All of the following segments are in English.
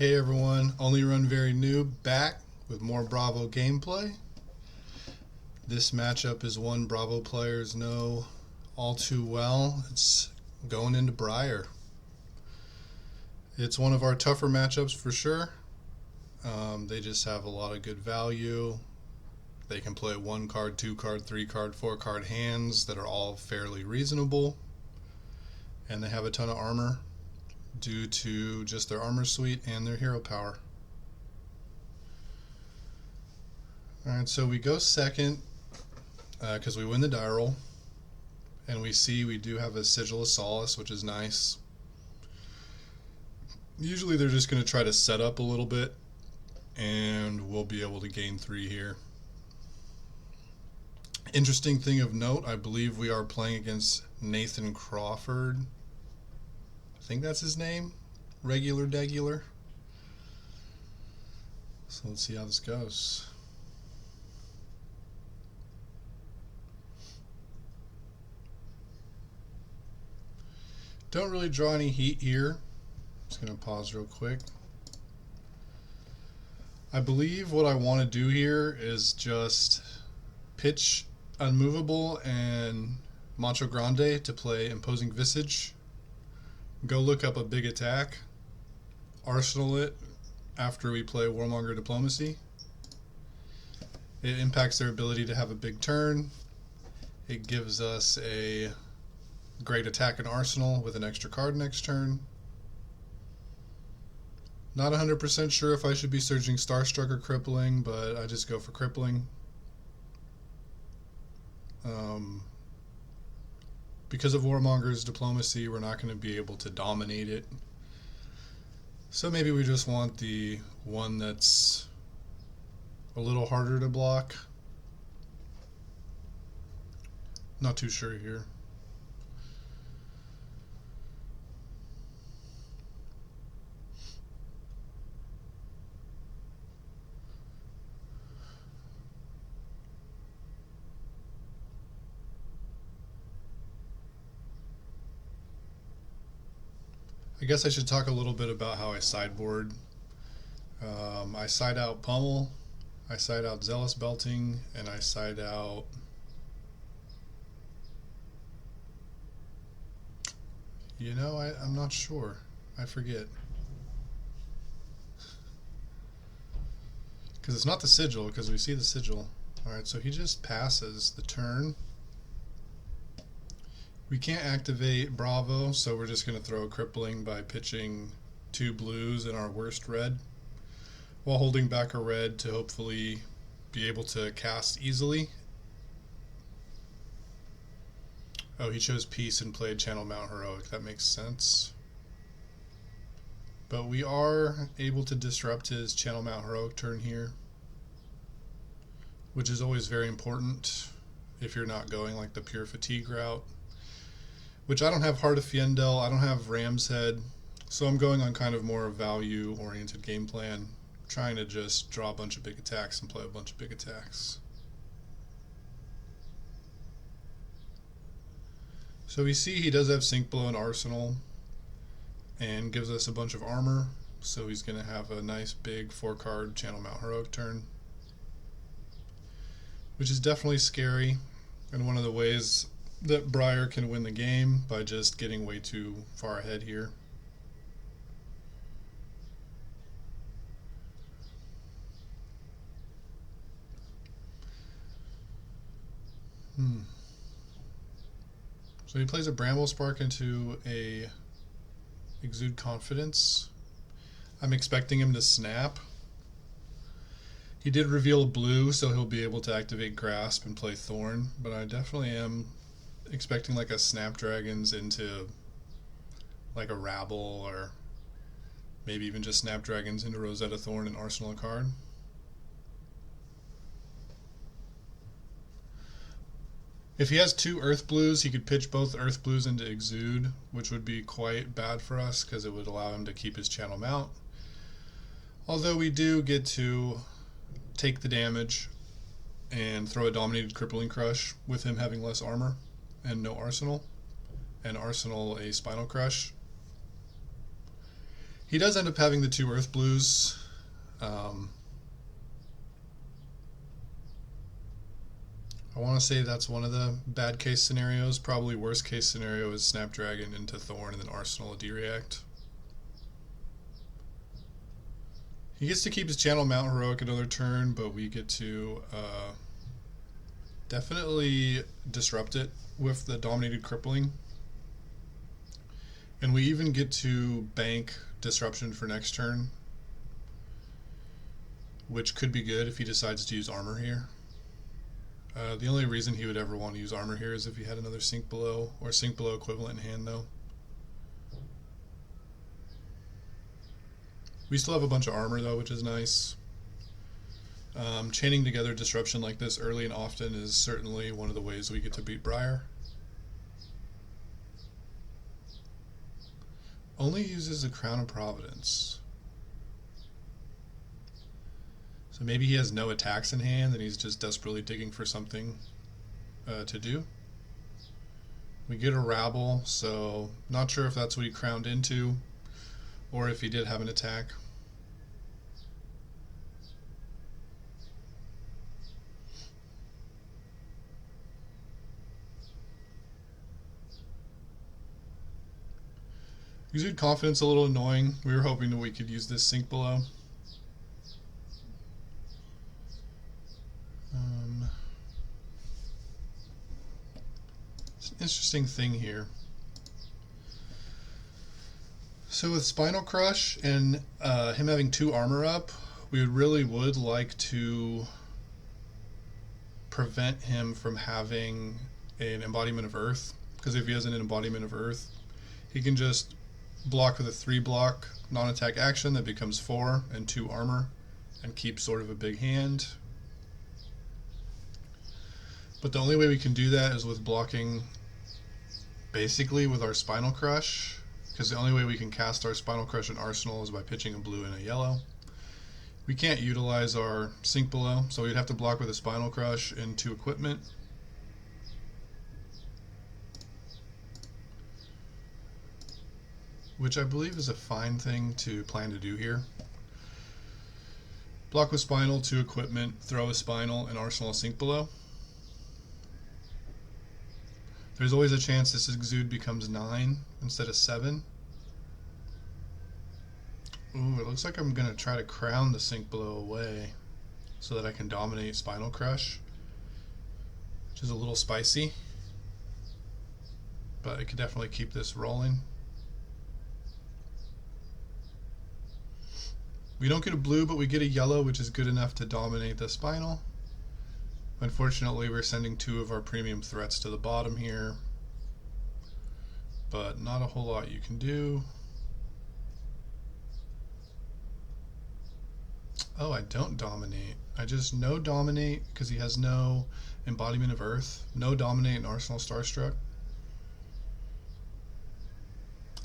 Hey everyone, Only Run Very New back with more Bravo gameplay. This matchup is one Bravo players know all too well. It's going into Briar. It's one of our tougher matchups for sure. They just have a lot of good value. They can play 1 card, 2 card, 3 card, 4 card hands that are all fairly reasonable. And they have a ton of armor due to just their armor suite and their hero power. Alright, so we go second because we win the die roll, and we see we do have a Sigil of Solace, which is nice. Usually they're just going to try to set up a little bit, and we'll be able to gain 3 here. Interesting thing of note, I believe we are playing against Nathan Crawford. I think that's his name. Regular Degular. So let's see how this goes. Don't really draw any heat here. Just going to pause real quick. I believe what I want to do here is just pitch Unmovable and Macho Grande to play Imposing Visage. Go look up a big attack, arsenal it after we play Warmonger Diplomacy. It impacts their ability to have a big turn. It gives us a great attack and arsenal with an extra card next turn. Not 100% sure if I should be searching Starstruck or Crippling, but I just go for Crippling. Because of Warmonger's Diplomacy, we're not going to be able to dominate it. So maybe we just want the one that's a little harder to block. Not too sure here. I guess I should talk a little bit about how I sideboard. I side out Pummel, I side out Zealous Belting, and I side out I'm not sure. I forget. Because it's not the Sigil, because we see the Sigil. Alright, so he just passes the turn. We can't activate Bravo, so we're just going to throw a Crippling by pitching 2 blues in our worst red, while holding back a red to hopefully be able to cast easily. Oh, he chose Peace and played Channel Mount Heroic. That makes sense. But we are able to disrupt his Channel Mount Heroic turn here, which is always very important if you're not going like the pure fatigue route. Which I don't have Heart of Fiendel, I don't have Ram's Head, so I'm going on kind of more value-oriented game plan, trying to just draw a bunch of big attacks and play a bunch of big attacks. So we see he does have Sink Blow and Arsenal, and gives us a bunch of armor, so he's going to have a nice big 4-card Channel Mount Heroic turn, which is definitely scary, and one of the ways that Briar can win the game by just getting way too far ahead here. So he plays a Bramble Spark into a Exude Confidence. I'm expecting him to snap. He did reveal a blue, so he'll be able to activate Grasp and play Thorn, but I definitely am expecting like a Snapdragons into like a Rabble, or maybe even just Snapdragons into Rosetta Thorn and Arsenal a card. If he has 2 Earth Blues, he could pitch both Earth Blues into Exude, which would be quite bad for us because it would allow him to keep his Channel Mount. Although we do get to take the damage and throw a Dominated Crippling Crush with him having less armor and no arsenal, and arsenal a Spinal Crush. He does end up having the 2 Earth Blues. I want to say that's one of the bad case scenarios. Probably worst case scenario is Snapdragon into Thorn and then Arsenal a D-React. He gets to keep his channel Mount Heroic another turn, but we get to definitely disrupt it with the Dominated Crippling. And we even get to bank Disruption for next turn, which could be good if he decides to use Armor here. The only reason he would ever want to use Armor here is if he had another Sink Below or Sink Below equivalent in hand, though. We still have a bunch of armor, though, which is nice. Chaining together Disruption like this early and often is certainly one of the ways we get to beat Briar. Only uses the Crown of Providence. So maybe he has no attacks in hand and he's just desperately digging for something to do. We get a Rabble, so not sure if that's what he crowned into or if he did have an attack. Exude Confidence a little annoying. We were hoping that we could use this Sink Below. It's an interesting thing here. So with Spinal Crush and him having 2 armor up, we really would like to prevent him from having an Embodiment of Earth, because if he has an Embodiment of Earth, he can just block with a 3-block non-attack action that becomes 4 and 2 armor and keep sort of a big hand. But the only way we can do that is with blocking basically with our Spinal Crush, because the only way we can cast our Spinal Crush in Arsenal is by pitching a blue and a yellow. We can't utilize our Sink Below, so we'd have to block with a Spinal Crush into equipment. Which I believe is a fine thing to plan to do here. Block with Spinal to equipment, throw a Spinal, and Arsenal a Sink Below. There's always a chance this Exude becomes 9 instead of 7. Ooh, it looks like I'm going to try to crown the Sink Below away so that I can dominate Spinal Crush, which is a little spicy, but I could definitely keep this rolling. We don't get a blue, but we get a yellow, which is good enough to dominate the Spinal. Unfortunately, we're sending 2 of our premium threats to the bottom here, but not a whole lot you can do. Oh, I don't dominate. I just no dominate because he has no Embodiment of Earth. No dominate in Arsenal Starstruck.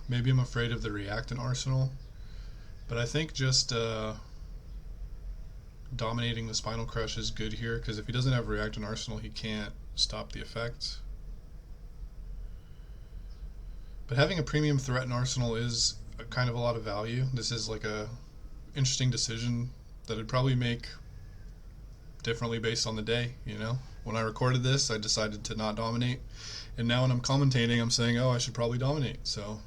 Maybe I'm afraid of the react in Arsenal. But I think just dominating the Spinal Crush is good here, because if he doesn't have react in Arsenal, he can't stop the effect. But having a premium threat in Arsenal is kind of a lot of value. This is like a interesting decision that I'd probably make differently based on the day, you know? When I recorded this, I decided to not dominate, and now when I'm commentating, I'm saying, oh, I should probably dominate. So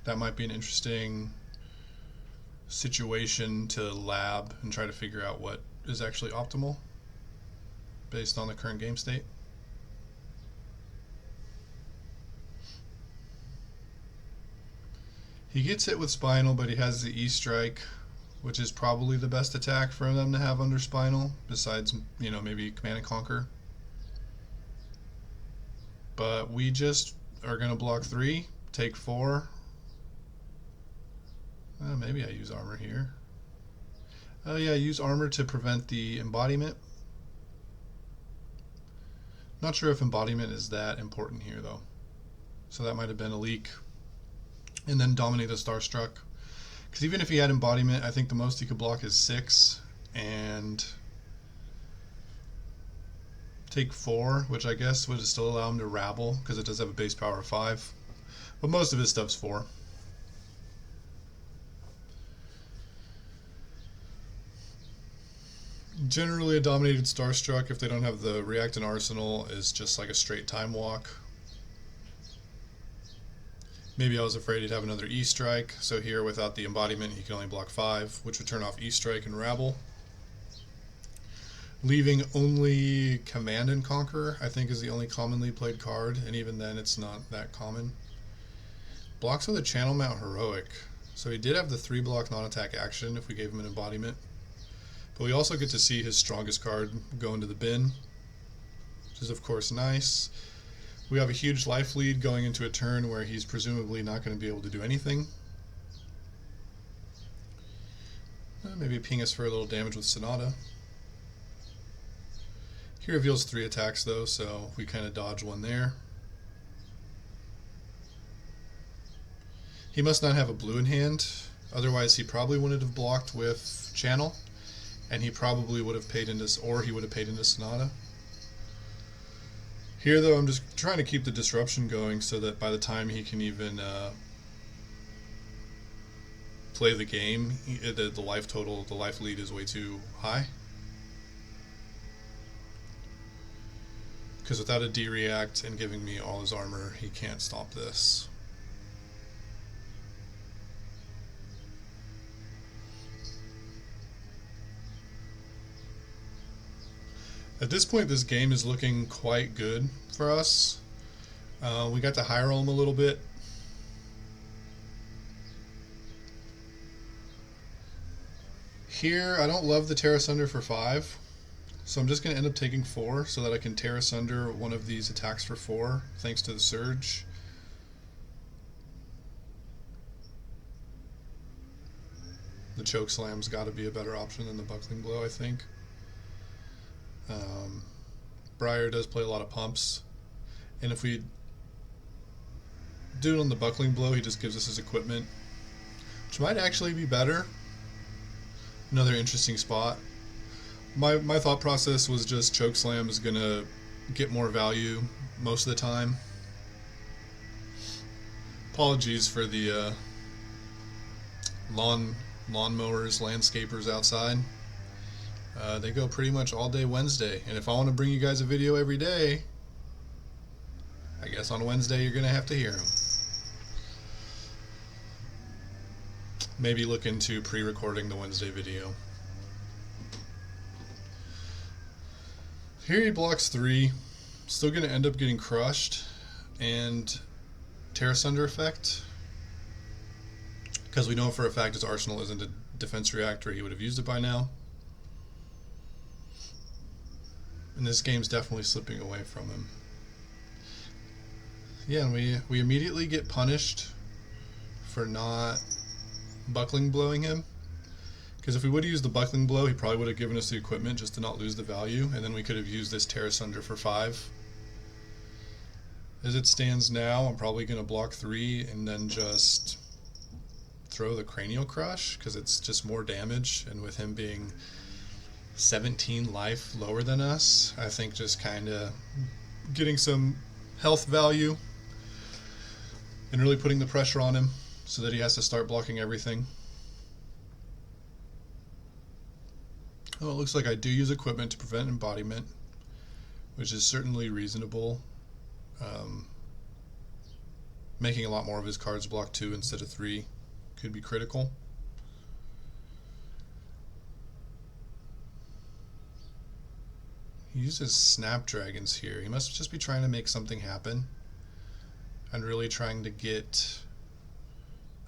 that might be an interesting situation to lab and try to figure out what is actually optimal based on the current game state. He gets hit with Spinal, but he has the E-Strike, which is probably the best attack for them to have under Spinal, besides, you know, maybe Command and Conquer. But we just are going to block 3, take 4. Maybe I use armor here. Oh yeah, I use armor to prevent the embodiment. Not sure if embodiment is that important here though. So that might have been a leak. And then dominate the Starstruck. Because even if he had embodiment, I think the most he could block is 6 and take 4, which I guess would still allow him to rabble because it does have a base power of 5. But most of his stuff's 4. Generally, a dominated Starstruck, if they don't have the React and Arsenal, is just like a straight time walk. Maybe I was afraid he'd have another E-Strike, so here without the embodiment he can only block 5, which would turn off E-Strike and Rabble. Leaving only Command and Conquer, I think, is the only commonly played card, and even then it's not that common. Blocks with a Channel Mount Heroic, so he did have the 3-block non-attack action if we gave him an embodiment. But we also get to see his strongest card go into the bin, which is of course nice. We have a huge life lead going into a turn where he's presumably not going to be able to do anything. Maybe ping us for a little damage with Sonata. He reveals 3 attacks though, so we kind of dodge one there. He must not have a blue in hand, otherwise he probably wouldn't have blocked with Channel, and he probably would have paid into, or he would have paid into Sonata. Here though, I'm just trying to keep the disruption going so that by the time he can even play the game, the life total, the life lead is way too high. Because without a D-React and giving me all his armor, he can't stop this. At this point, this game is looking quite good for us. We got to high roll him a little bit. Here, I don't love the Tear Asunder for 5, so I'm just going to end up taking 4 so that I can Tear Asunder one of these attacks for 4, thanks to the Surge. The Choke Slam's got to be a better option than the Buckling Blow, I think. Briar does play a lot of pumps, and if we do it on the Buckling Blow, he just gives us his equipment, which might actually be better. Another interesting spot. My thought process was just Choke Slam is going to get more value most of the time. Apologies for the lawnmowers, landscapers outside. They go pretty much all day Wednesday, and if I want to bring you guys a video every day, I guess on Wednesday you're going to have to hear them. Maybe look into pre-recording the Wednesday video. Here he blocks 3, still going to end up getting crushed, and Tear Asunder effect, because we know for a fact his arsenal isn't a defense reactor, he would have used it by now. And this game's definitely slipping away from him. Yeah, and we immediately get punished for not Buckling Blowing him. Because if we would have used the Buckling Blow, he probably would have given us the equipment just to not lose the value, and then we could have used this Tear Asunder for 5. As it stands now, I'm probably going to block 3 and then just throw the Cranial Crush, because it's just more damage, and with him being 17 life lower than us, I think just kind of getting some health value and really putting the pressure on him so that he has to start blocking everything. Oh, it looks like I do use equipment to prevent embodiment, which is certainly reasonable. Making a lot more of his cards block 2 instead of 3 could be critical. He uses Snapdragons here. He must just be trying to make something happen and really trying to get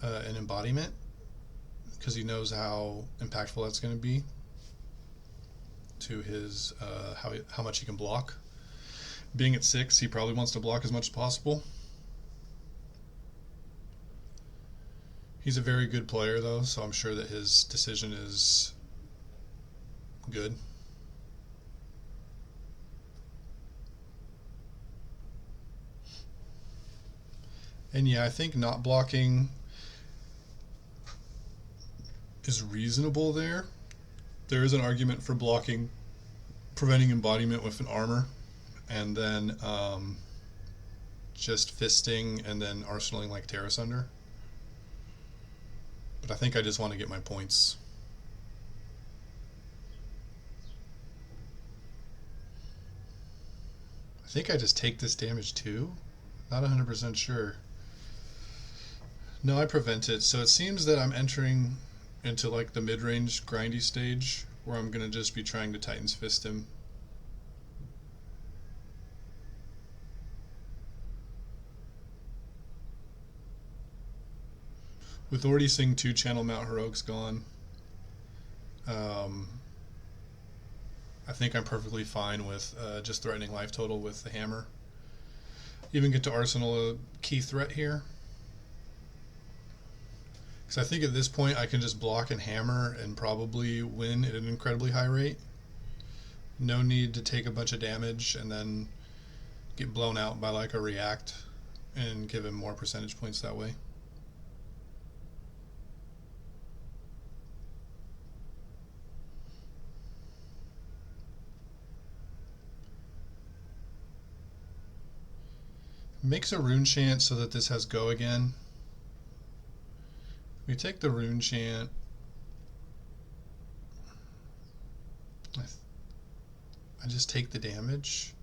an embodiment, because he knows how impactful that's going to be to his how much he can block. Being at 6, he probably wants to block as much as possible. He's a very good player though, so I'm sure that his decision is good. And yeah, I think not blocking is reasonable there. There is an argument for blocking, preventing embodiment with an armor, and then just fisting and then arsenaling like Tear Asunder. But I think I just want to get my points. think I just take this damage too. Not 100% sure. No, I prevent it. So it seems that I'm entering into like the mid-range grindy stage where I'm going to just be trying to Titan's Fist him. With already seeing 2 channel Mount Heroics gone, I think I'm perfectly fine with just threatening life total with the hammer. Even get to Arsenal a key threat here. Because I think at this point I can just block and hammer and probably win at an incredibly high rate. No need to take a bunch of damage and then get blown out by like a react and give him more percentage points that way. Makes a rune chant so that this has go again. We take the rune chant. I just take the damage.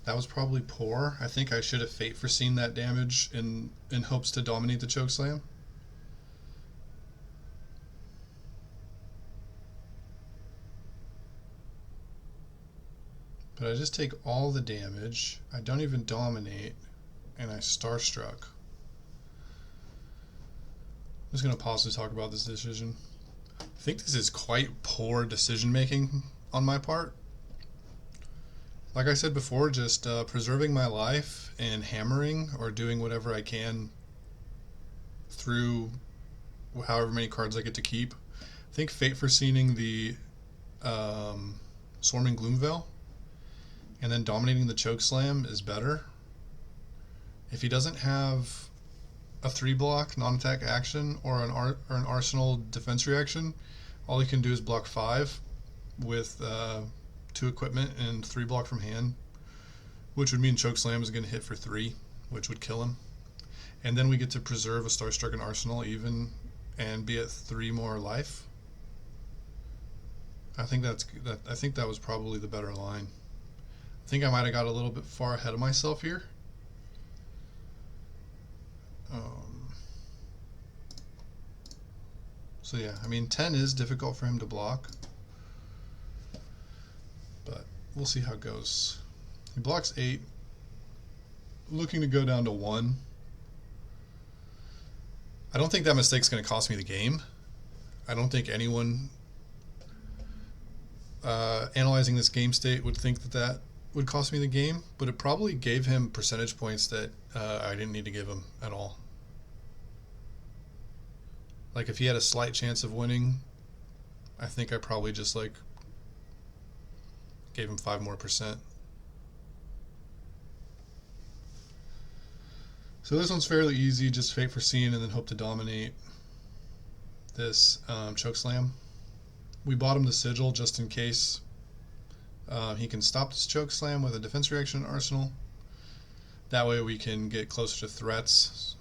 That was probably poor. I think I should have fate foreseen that damage in hopes to dominate the chokeslam. But I just take all the damage. I don't even dominate, and I starstruck. I'm just going to pause to talk about this decision. I think this is quite poor decision making on my part. Like I said before, just preserving my life and hammering or doing whatever I can through however many cards I get to keep. I think fate foreseeing the Swarming Gloomveil and then dominating the chokeslam is better. If he doesn't have a 3-block non-attack action or an Arsenal defense reaction, all he can do is block 5 with 2 equipment and 3-block from hand, which would mean chokeslam is going to hit for 3, which would kill him. And then we get to preserve a Starstruck and Arsenal even and be at 3 more life. I think that was probably the better line. I think I might have got a little bit far ahead of myself here. So yeah, I mean 10 is difficult for him to block, but we'll see how it goes. He blocks 8, looking to go down to 1. I don't think that mistake's going to cost me the game. I don't think anyone analyzing this game state would think that would cost me the game, but it probably gave him percentage points that I didn't need to give him at all. Like if he had a slight chance of winning, I think I probably just like gave him 5% more. So this one's fairly easy, just fate foreseen and then hope to dominate this chokeslam. We bought him the sigil just in case he can stop this chokeslam with a defense reaction arsenal. That way we can get closer to threats.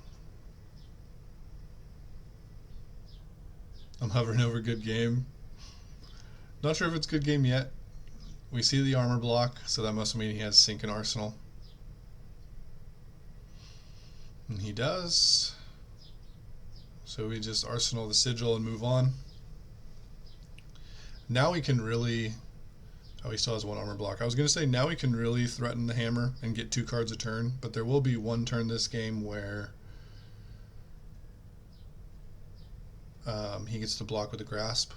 I'm hovering over good game. Not sure if it's good game yet. We see the armor block, so that must mean he has sync and arsenal. And he does. So we just arsenal the sigil and move on. Now we can really... Oh, he still has 1 armor block. I was going to say now we can really threaten the hammer and get 2 cards a turn, but there will be 1 turn this game where he gets to block with a grasp.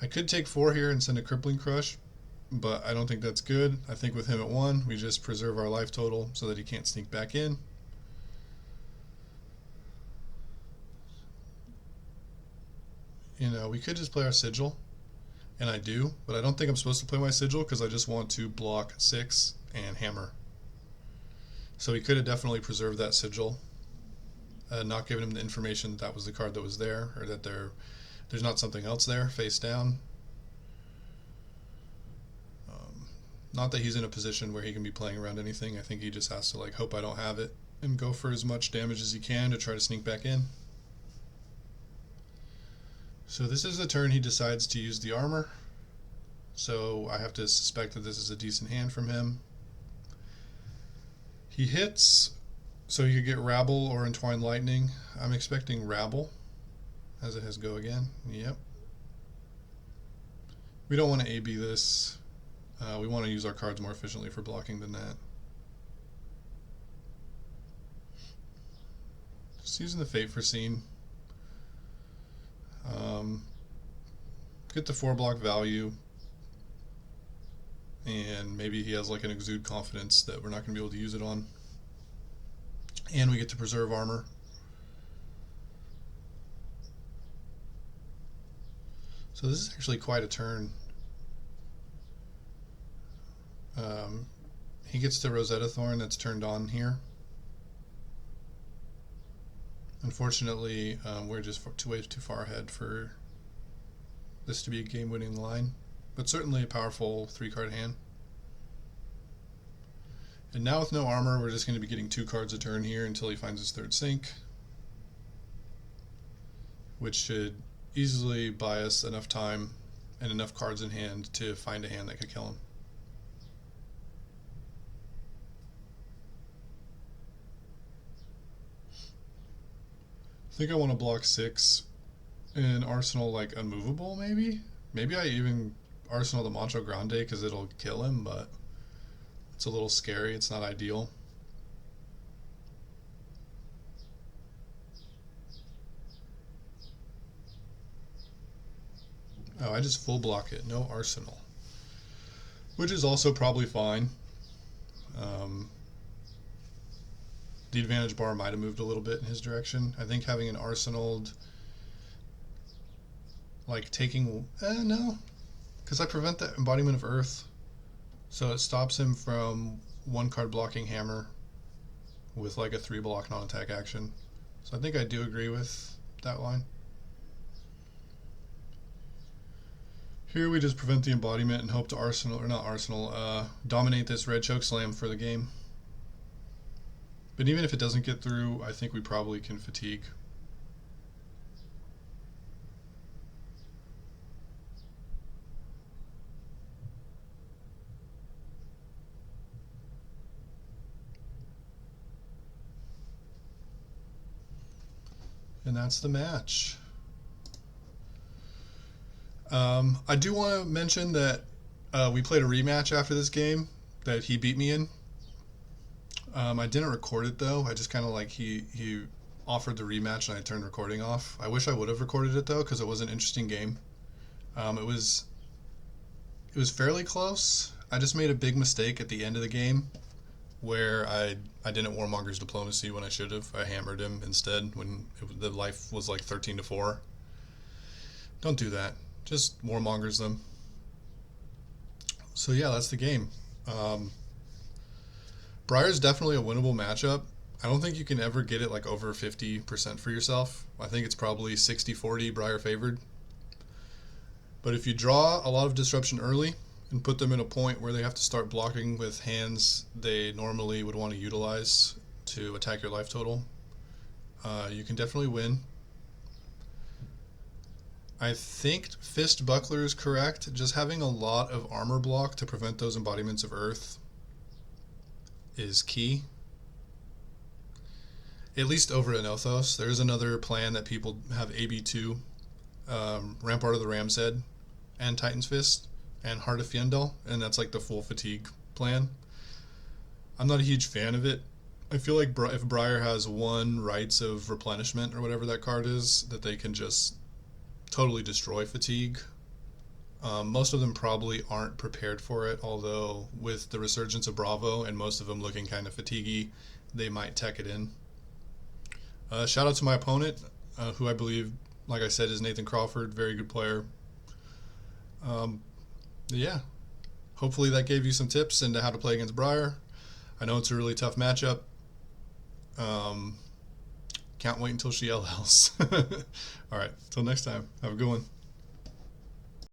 I could take 4 here and send a crippling crush, but I don't think that's good. I think with him at 1, we just preserve our life total so that he can't sneak back in. You know, we could just play our sigil, and I do, but I don't think I'm supposed to play my sigil because I just want to block 6 and hammer. So we could have definitely preserved that sigil, not giving him the information that was the card that was there, or that there's not something else there face down. Not that he's in a position where he can be playing around anything. I think he just has to like hope I don't have it and go for as much damage as he can to try to sneak back in. So this is the turn he decides to use the armor. so I have to suspect that this is a decent hand from him. He hits, so you could get Rabble or Entwined Lightning. I'm expecting Rabble, as it has go again. Yep. We don't want to AB this. We want to use our cards more efficiently for blocking than that. Just using the Fate Foreseen. Get the 4-block value. And maybe he has like an Exude Confidence that we're not going to be able to use it on. And we get to preserve armor. So this is actually quite a turn. He gets the Rosetta Thorn that's turned on here. Unfortunately, we're just way too far ahead for this to be a game-winning line, but certainly a powerful 3-card hand. And now with no armor, we're just going to be getting 2 cards a turn here until he finds his 3rd sink, which should easily buy us enough time and enough cards in hand to find a hand that could kill him. I think I want to block 6 and Arsenal like Unmovable, maybe? Maybe I even Arsenal the Macho Grande because it'll kill him, but it's a little scary. It's not ideal. Oh, I just full block it. No Arsenal. Which is also probably fine. The advantage bar might have moved a little bit in his direction. I think having an Arsenaled, like taking, no, because I prevent the Embodiment of Earth, so it stops him from 1-card blocking Hammer with like a 3-block non-attack action. So I think I do agree with that line. Here we just prevent the embodiment and hope to Arsenal, or not Arsenal, dominate this red Chokeslam for the game. But even if it doesn't get through, I think we probably can fatigue. And that's the match. I do want to mention that we played a rematch after this game that he beat me in. I didn't record it though. I just kind of like he offered the rematch and I turned recording off. I wish I would have recorded it though because it was an interesting game. It was fairly close. I just made a big mistake at the end of the game where I didn't Warmonger's Diplomacy when I should have. I hammered him instead when the life was like 13-4. Don't do that. Just Warmongers them. So yeah, that's the game. Briar's definitely a winnable matchup. I don't think you can ever get it like over 50% for yourself. I think it's probably 60-40 Briar favored. But if you draw a lot of disruption early and put them in a point where they have to start blocking with hands they normally would want to utilize to attack your life total, you can definitely win. I think Fist Buckler is correct. Just having a lot of armor block to prevent those embodiments of Earth is key. At least over Anothos. There's another plan that people have AB2, Rampart of the Ram's Head, and Titan's Fist, and Heart of Fjendel, and that's like the full fatigue plan. I'm not a huge fan of it. I feel like if Briar has 1 Rites of Replenishment, or whatever that card is, that they can just totally destroy fatigue. Most of them probably aren't prepared for it, although with the resurgence of Bravo and most of them looking kind of fatiguey, they might tech it in. Shout out to my opponent, who I believe, like I said, is Nathan Crawford. Very good player. Yeah, hopefully that gave you some tips into how to play against Briar. I know it's a really tough matchup. Can't wait until she LLs. Alright, till next time. Have a good one.